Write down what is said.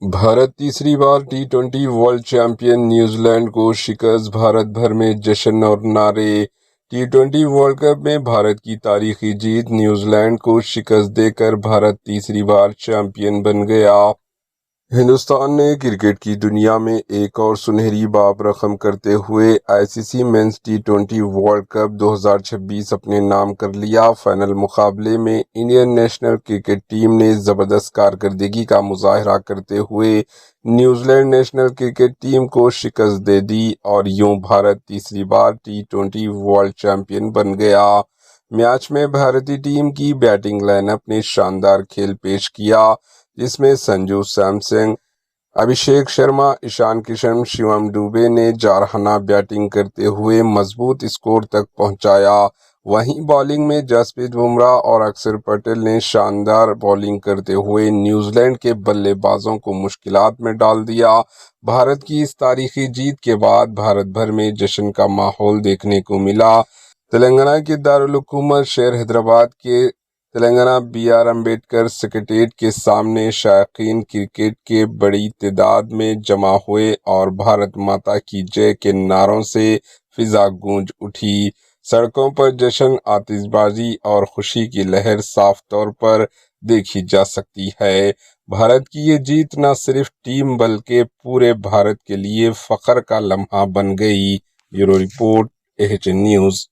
भारत तीसरी बार टी20 world champion New Zealand को शिकस्त, भारत भर में जश्न और नारे। टी20 वर्ल्ड कप में भारत की तारीखी जीत, न्यूजीलैंड को शिकस्त देकर भारत तीसरी बार चैंपियन बन गया। हिंदुस्तान ने क्रिकेट की दुनिया में एक और सुनहरी बाब रकम करते हुए आईसीसी मेंस टी20 वर्ल्ड कप 2026 अपने नाम कर लिया। फाइनल मुकाबले में इंडियन नेशनल क्रिकेट टीम ने जबरदस्त कारकर्दगी का मुजाहरा करते हुए न्यूजीलैंड नेशनल क्रिकेट टीम को शिकस्त दे दी और यूं भारत तीसरी बार टी20 वर्ल्ड चैंपियन बन गया। मैच में भारतीय टीम की बैटिंग लाइनअप ने शानदार खेल पेश किया, जिसमें संजू सैमसन, अभिषेक शर्मा, ईशान किशन, शिवम दुबे ने जारहाना बैटिंग करते हुए मजबूत स्कोर तक पहुंचाया। वहीं बॉलिंग में जसप्रीत बुमराह और अक्षर पटेल ने शानदार बॉलिंग करते हुए न्यूजीलैंड के बल्लेबाजों को मुश्किलात में डाल दिया। भारत की इस तारीखी जीत के बाद भारत भर में जश्न का माहौल देखने को मिला। तेलंगाना के दारुल हुकूमत शहर हैदराबाद के तेलंगाना बी.आर. अम्बेडकर सेक्रेटेरिएट के सामने शायकीन क्रिकेट के बड़ी तादाद में जमा हुए और भारत माता की जय के नारों से फिजा गूंज उठी। सड़कों पर जश्न, आतिशबाजी और खुशी की लहर साफ तौर पर देखी जा सकती है। भारत की ये जीत न सिर्फ टीम बल्कि पूरे भारत के लिए फख्र का लम्हा बन गई। Bureau report, AHN news.